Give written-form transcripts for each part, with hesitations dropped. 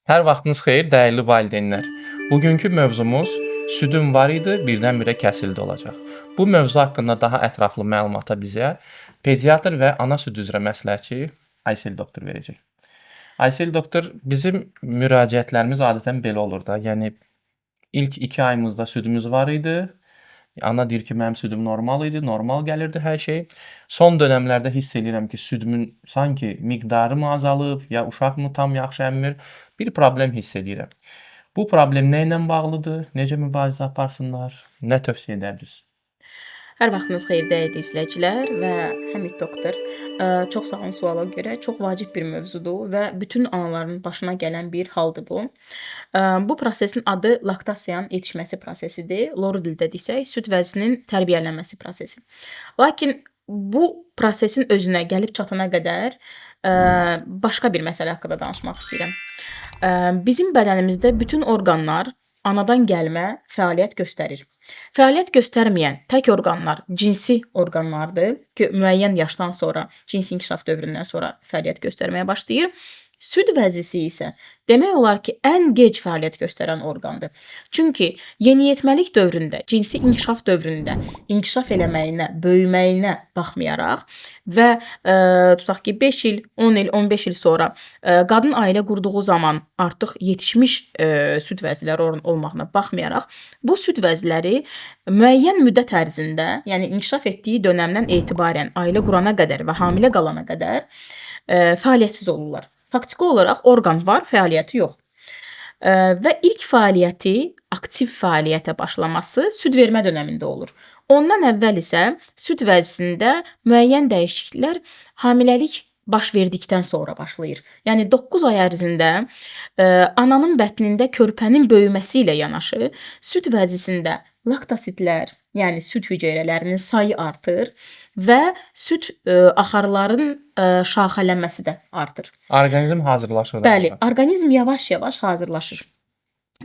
Hər vaxtınız xeyir, dəyərli valideynlər. Bugünkü mövzumuz südüm var idi, birdən-birə kəsildi olacaq. Bu mövzu haqqında daha ətraflı məlumata bizə pediatr və ana süd üzrə məsləhətçi Aysel doktor verəcək. Aysel doktor, bizim müraciətlərimiz adətən belə olur da. Yəni ilk 2 ayımızda südümüz var idi. Ana deyir ki, mənim südüm normal idi, normal gəlirdi hər şey. Son dönəmlərdə hiss edirəm ki, südümün sanki miqdarı mı azalıb, ya uşaq mı tam yaxşı əmmir, bir problem hiss edirəm. Bu problem nə ilə bağlıdır? Necə mübarizə aparsınlar? Nə tövsiyə edərsiniz? Hər vaxtınız xeyir dəyərli izləyicilər və Həmid doktor. Çox sağ olun suala görə. Çox vacib bir mövzudur və bütün anaların başına gələn bir haldır bu. Bu prosesin adı laktasiyanın yetişməsi prosesidir. Loru dildə desək, süd vəzinin tərbiyələnməsi prosesi. Lakin bu prosesin özünə gəlib çatana qədər başqa bir məsələ haqqında danışmaq istəyirəm. Bizim bədənimizdə bütün orqanlar anadan gəlmə fəaliyyət göstərir. Fəaliyyət göstərməyən tək orqanlar cinsi orqanlardır ki, müəyyən yaşdan sonra, cinsi inkişaf dövründən sonra fəaliyyət göstərməyə başlayır. Süd vəzisi isə demək olar ki, ən gec fəaliyyət göstərən orqandır. Çünki yeniyetməlik dövründə, cinsi inkişaf dövründə inkişaf eləməyinə, böyüməyinə baxmayaraq və tutaq ki, 5 il, 10 il, 15 il sonra qadın ailə qurduğu zaman artıq yetişmiş süd vəzləri olmağına baxmayaraq, bu süd vəzləri müəyyən müddət ərzində, yəni inkişaf etdiyi dönəmdən etibarən ailə qurana qədər və hamilə qalana qədər fəaliyyətsiz olurlar. Faktiki olaraq orqan var, fəaliyyəti yox. Və ilk fəaliyyəti, aktiv fəaliyyətə başlaması süd vermə dönəmində olur. Ondan əvvəl isə süd vəzisində müəyyən dəyişikliklər hamiləlik baş verdikdən sonra başlayır. Yəni 9 ay ərzində ananın bətnində körpənin böyüməsi ilə yanaşı süd vəzisində laktasitlər, yəni süd hüceyrələrinin sayı artır və süd axarların şaxələnməsi də artır. Orqanizm hazırlaşır da. Bəli, orqanizm yavaş-yavaş hazırlaşır.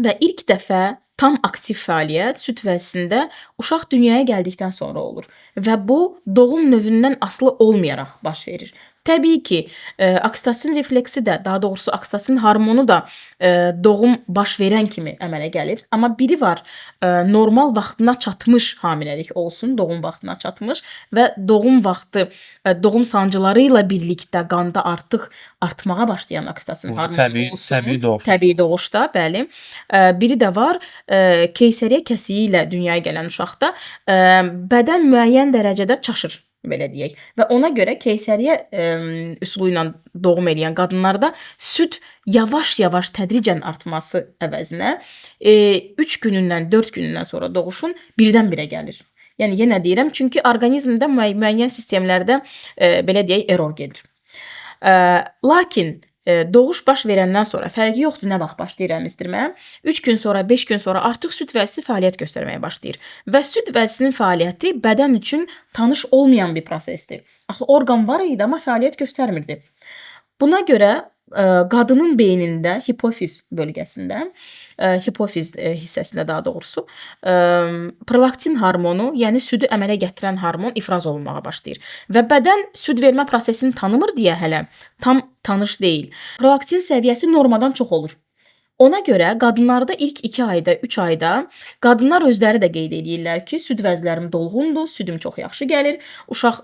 Və ilk dəfə tam aktiv fəaliyyət süd vəzisində uşaq dünyaya gəldikdən sonra olur və bu doğum növündən asılı olmayaraq baş verir. Təbii ki, oksitosin refleksi də, daha doğrusu oksitosin hormonu da doğum baş verən kimi əmələ gəlir. Amma biri var, normal vaxtına çatmış hamiləlik olsun, doğum vaxtına çatmış və doğum vaxtı, doğum sancıları ilə birlikdə qanda artıq artmağa başlayan oksitosin hormonu olsun. Təbii doğuş. Təbii doğuşda, bəli. Biri də var, keysəriyyə kəsiyi ilə dünyaya gələn uşaqda bədən müəyyən dərəcədə çaşır, belə deyək. Və ona görə keysəriyyə üsulu ilə doğum edən qadınlarda süd yavaş-yavaş tədricən artması əvəzinə 3 günündən 4 günündən sonra doğuşun birdən-birə gəlir. Yəni yenə deyirəm, çünki orqanizmdə müəyyən sistemlərdə belə deyək error gedir. Lakin doğuş baş verəndən sonra fərqi yoxdur nə vaxt başlayır əmizdirmə. 3 gün sonra, 5 gün sonra artıq süd vəzisi fəaliyyət göstərməyə başlayır. Və süd vəzisinin fəaliyyəti bədən üçün tanış olmayan bir prosesdir. Axı orqan var idi, amma fəaliyyət göstərmirdi. Buna görə qadının beynində, hipofiz bölgəsində, hipofiz hissəsində daha doğrusu, prolaktin hormonu, yəni südü əmələ gətirən hormon ifraz olunmağa başlayır. Və bədən süd vermə prosesini tanımır deyə hələ tam tanış deyil. Prolaktin səviyyəsi normadan çox olur. Ona görə qadınlarda ilk 2 ayda, 3 ayda qadınlar özləri də qeyd edirlər ki, süd vəzlərim dolğundur, südüm çox yaxşı gəlir. Uşaq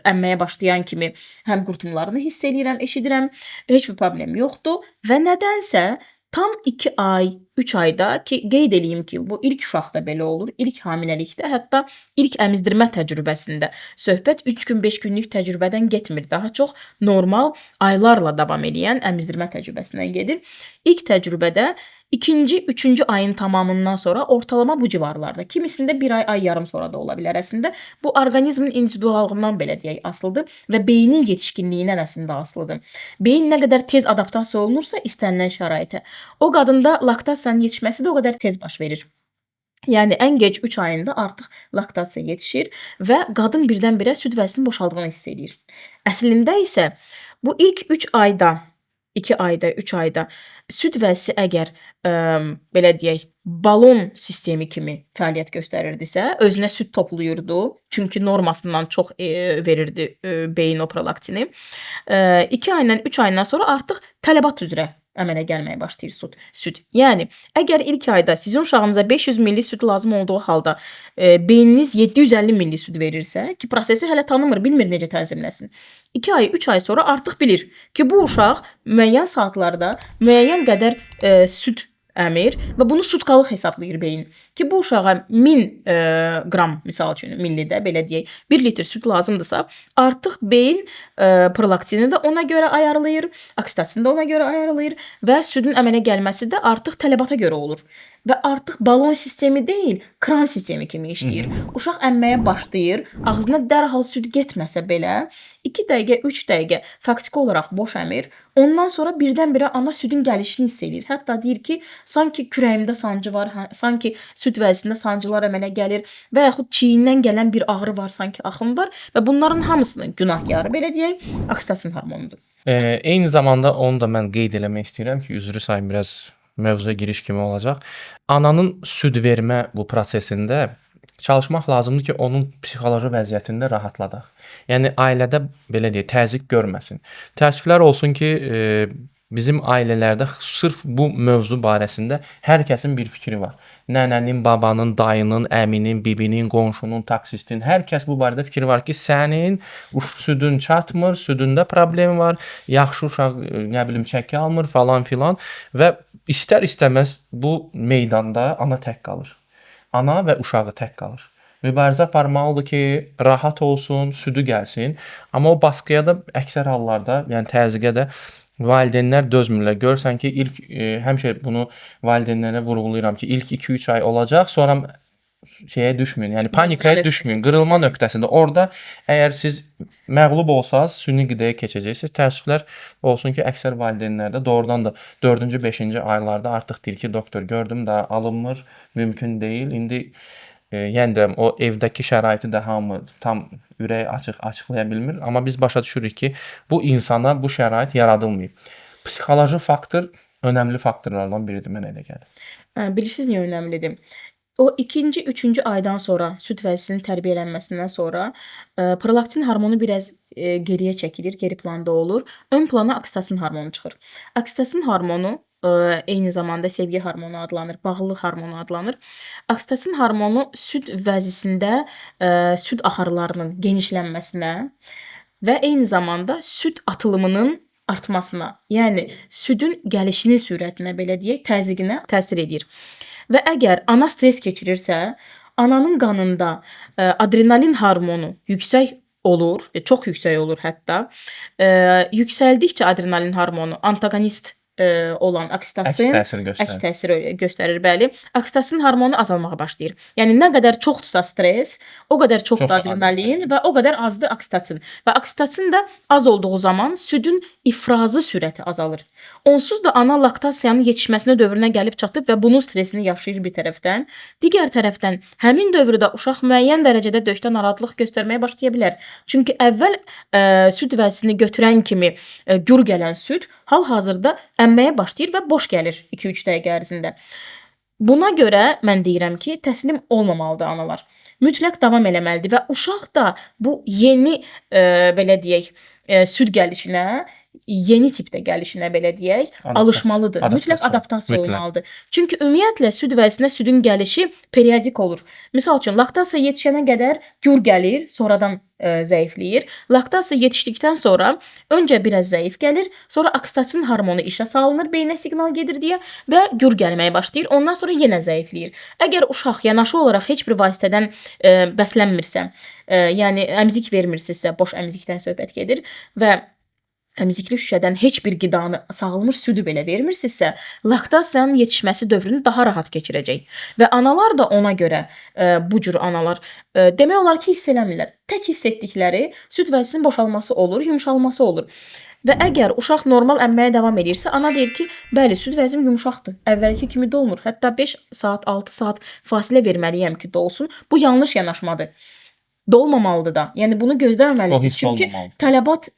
əmməyə başlayan kimi həm qurtumlarını hiss edirəm, eşidirəm, heç bir problem yoxdur və nədənsə tam 2 ay, 3 ayda ki, qeyd eləyim ki, bu ilk uşaqda belə olur, ilk hamiləlikdə, hətta ilk əmizdirmə təcrübəsində söhbət 3 gün, 5 günlük təcrübədən getmir. Daha çox normal aylarla davam edən əmizdirmə təcrübəsindən gedir. İlk təcrübədə 2-ci, 3-cü ayın tamamından sonra ortalama bu civarlarda, kimisində 1 ay, ay yarım sonra da ola bilər. Əslində bu orqanizmin individuallığından belə deyək asılıdır və beynin yetişkinliyindən əslində asılıdır. Beyin nə qədər tez adaptasiya olunursa istənilən şəraitə, o qadında laktasiyanın yetişməsi də o qədər tez baş verir. Yəni ən gec 3 ayında artıq laktasiya yetişir və qadın birdən-birə süd vəzisinin boşaldığını hiss edir. Əslində isə bu ilk 3 ayda, 2 ayda, 3 ayda süd vəzisi əgər belə deyək, balon sistemi kimi fəaliyyət göstərirdisə, özünə süd toplayırdı, çünki normasından çox verirdi beyin o prolaktini. 2 aydan 3 aydan sonra artıq tələbat üzrə əmələ gəlməyə başlayır süd. Yəni əgər ilk ayda sizin uşağınıza 500 milli süd lazım olduğu halda beyniniz 750 milli süd verirsə ki, prosesi hələ tanımır, bilmir necə tənzimləsin. 2 ay, 3 ay sonra artıq bilir ki, bu uşaq müəyyən saatlarda müəyyən qədər süd əmir və bunu sutkalıq hesablayır beyin. Ki bu uşağa 1000 qram misal üçün millidə belə deyək 1 litr süd lazımdırsa, artıq beyin prolaktini də ona görə ayarlayır, oksitosini də ona görə ayarlayır və südün əmələ gəlməsi də artıq tələbata görə olur. Və artıq balon sistemi deyil, kran sistemi kimi işləyir. Uşaq əmməyə başlayır, ağzına dərhal süd getməsə belə 2 dəqiqə, 3 dəqiqə faktiki olaraq boş əmir. Ondan sonra birdən-birə ana südün gəlişini hiss edir. Hətta deyir ki, sanki kürəyimdə sancı var, sanki süd vəzisində sancılar əmələ gəlir və yaxud çiyindən gələn bir ağrı var, sanki axın var və bunların hamısının günahkarı belə deyək, oksitosin hormonudur. Eyni zamanda onu da mən qeyd eləmək istəyirəm ki, üzrü sayın biraz mövzuya giriş kimi olacaq. Ananın süd vermə bu prosesində çalışmaq lazımdır ki, onun psixoloji vəziyyətini də rahatladaq. Yəni ailədə belə deyək, təzyiq görməsin. Təəssüflər olsun ki, bizim ailələrdə sırf bu mövzu barəsində hər kəsin bir fikri var. Nənənin, babanın, dayının, əminin, bibinin, qonşunun, taksistin, hər kəs bu barədə fikri var ki, sənin südün çatmır, südündə problem var, yaxşı uşaq, nə bilim, çəki almır falan filan və istər-istəməz bu meydanda ana tək qalır. Ana və uşağı tək qalır. Mübarizə aparmalıdır ki, rahat olsun, südü gəlsin. Amma o baskıya da əksər hallarda, yəni təzyiqə də valideynlər dözmürlər. Görsən ki, ilk həmişə bunu valideynlərə vurğulayıram ki, ilk 2-3 ay olacaq, sonra şeyə düşməyin. Yəni panikaya düşməyin. Qırılma nöqtəsində. Orada əgər siz məğlub olsaz, süni qidaya keçəcəksiniz. Təəssüflər olsun ki, əksər valideynlərdə doğrudan da 4-cü, 5-ci aylarda artıq deyir ki, doktor gördüm də alınmır, mümkün deyil. İndi yəni də o evdəki şəraiti də hamı tam ürək açıqlaya bilmir. Amma biz başa düşürük ki, bu insana bu şərait yaradılmayıb. Psixoloji faktor önəmli faktorlardan biridir, mənə elə gəlir. Bilirsiniz niyə önəmlidir? O 2-ci, 3-cü aydan sonra süd vəzisinin tərbiyələnməsindən sonra prolaktin hormonu biraz geriyə çəkilir, geri planda olur. Ön plana oksitosin hormonu çıxır. Oksitosin hormonu eyni zamanda sevgi hormonu adlanır, bağlılıq hormonu adlanır. Oksitosin hormonu süd vəzisində süd axarlarının genişlənməsinə və eyni zamanda süd atılımının artmasına, yəni südün gəlişinin sürətinə belə deyək, təzyiqinə təsir edir. Və əgər ana stres keçirirsə, ananın qanında adrenalin hormonu yüksək olur, çox yüksək olur hətta. Yüksəldikcə adrenalin hormonu antagonist olan oksitosin əks təsir göstərir, bəli. Oksitosin hormonu azalmağa başlayır. Yəni nə qədər çoxdursa stres, o qədər çoxdur adrenalin və o qədər azdır oksitosin. Və oksitosin də az olduğu zaman südün ifrazı sürəti azalır. Onsuz da ana laktasiyanın yetişməsinə dövrünə gəlib çatıb və bunun stresini yaşayır bir tərəfdən. Digər tərəfdən həmin dövrdə uşaq müəyyən dərəcədə döşdə narahatlıq göstərməyə başlaya bilər. Çünki əvvəl süd vəzisini götürən kimi gür gələn süd hal-hazırda əmməyə başlayır və boş gəlir 2-3 dəqiqə ərzində. Buna görə mən deyirəm ki, təslim olmamalıdır analar. Mütləq davam eləməlidir və uşaq da bu yeni belə deyək, süd gəlişinə, yeni tipdə gəlişinə belə deyək, alışmalıdır. Mütləq adaptasiya olmalıdır. Çünki ümumiyyətlə süd vəzisinə südün gəlişi periodik olur. Misal üçün laktasiya yetişənə qədər gür gəlir, sonradan zəifləyir. Laktasiya yetişdikdən sonra öncə biraz zəif gəlir, sonra oksitosin hormonu işə salınır, beyinə siqnal gedir deyə və gür gəlməyə başlayır. Ondan sonra yenə zəifləyir. Əgər uşaq yanaşı olaraq heç bir vasitədən bəslənmirsə, yəni əmzik vermirsinizsə, boş əmzikdən söhbət gedir və əmzikli şüşədən heç bir qidanı, sağılmış südü belə vermirsinizsə, laktasiyanın yetişməsi dövrünü daha rahat keçirəcək. Və analar da ona görə bu cür analar demək olar ki, hiss eləmirlər. Tək hiss etdikləri süd vəzisinin boşalması olur, yumşalması olur. Və əgər uşaq normal əmməyə davam edirsə, ana deyir ki, bəli, süd vəzim yumşaqdır. Əvvəlki kimi dolmur. Hətta 5 saat, 6 saat fasilə verməliyəm ki, dolsun. Bu yanlış yanaşmadır. Dolmamalıdır da. Yəni bunu gözləməməlisiniz. Çünki tələbat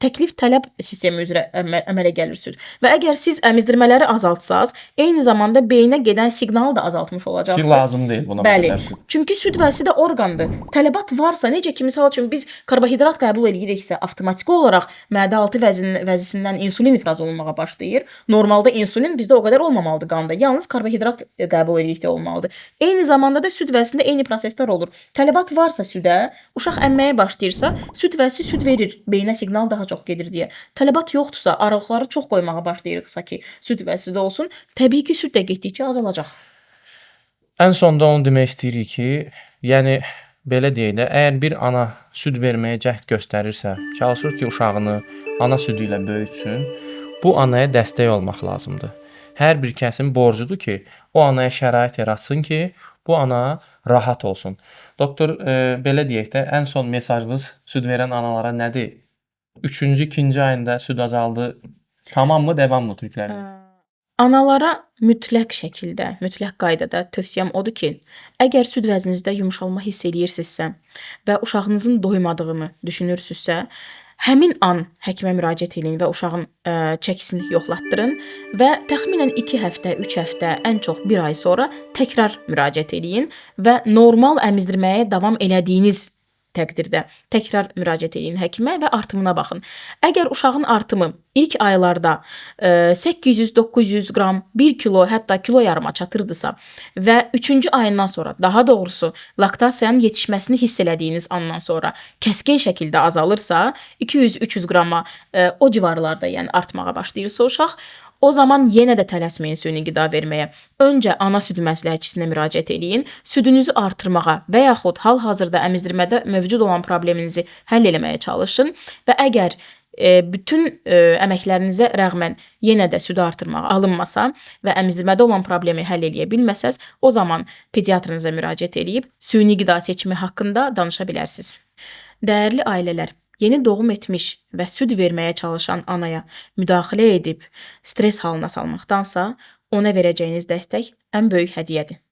təklif tələb sistemi üzrə əmələ gəlir süd. Və əgər siz əmizdirmələri azaltsanız, eyni zamanda beyinə gedən siqnalı da azaltmış Ki olacaqsınız. lazım deyil buna Bəli. qədər süd. Çünki süd vəsidə orqandır. Tələbat varsa, necə ki misal üçün biz karbohidrat qəbul ediriksə, avtomatik olaraq mədə altı vəzisindən insulin ifraz olunmağa başlayır. Normalda insulin bizdə o qədər olmamalıdır qanda. Yalnız karbohidrat qəbul edikdə olmalıdır. Eyni zamanda da süd vəsində eyni proseslər olur. Tələbat varsa südə, uşaq əmməyə başlayırsa, süd vəsi süd verir, beyinə siqnal daha çox gedir deyə. Tələbat yoxdursa, aralıqları çox qoymağa başlayırıqsa ki, süd vəsidə olsun, təbii ki, süd də getdikcə azalacaq. Ən sonda onu demək istəyirik ki, yəni belə deyək də, əgər bir ana süd verməyə cəhd göstərirsə, çalışır ki, uşağını ana südü ilə böyütsün, bu anaya dəstək olmaq lazımdır. Hər bir kəsin borcudur ki, o anaya şərait yaratsın ki, bu ana rahat olsun. Doktor, belə deyək də, ən son mesajınız süd verən analara nədir? 3-cü, 2-ci ayında süd azaldı, tamammı, devamlı Türklərin? Analara mütləq şəkildə, mütləq qaydada tövsiyəm odur ki, əgər süd vəzninizdə yumşalma hiss eləyirsinizsə və uşağınızın doymadığını düşünürsünüzsə, həmin an həkimə müraciət edin və uşağın çəkisini yoxlatdırın və təxminən 2 həftə, 3 həftə, ən çox 1 ay sonra təkrar müraciət edin və normal əmizdirməyə davam elədiyiniz təqdirdə təkrar müraciət edin həkimə və artımına baxın. Əgər uşağın artımı ilk aylarda 800-900 qram, 1 kilo, hətta kilo yarıma çatırdısa və 3-cü ayından sonra, daha doğrusu laktasiyanın yetişməsini hiss elədiyiniz andan sonra kəskin şəkildə azalırsa, 200-300 qrama o civarlarda, yəni artmağa başlayırsa uşaq, o zaman yenə də tələsməyin süni qida verməyə. Öncə ana süd məsləhətçisinə müraciət edin, südünüzü artırmağa və yaxud hal-hazırda əmizdirmədə mövcud olan probleminizi həll etməyə çalışın və əgər bütün əməklərinizə rəğmən yenə də südü artırmağa alınmasa və əmizdirmədə olan problemi həll edə bilməsəz, o zaman pediatrınıza müraciət edib süni qida seçimi haqqında danışa bilərsiniz. Dəyərli ailələr, yeni doğum etmiş və süd verməyə çalışan anaya müdaxilə edib stres halına salmaqdansa, ona verəcəyiniz dəstək ən böyük hədiyyədir.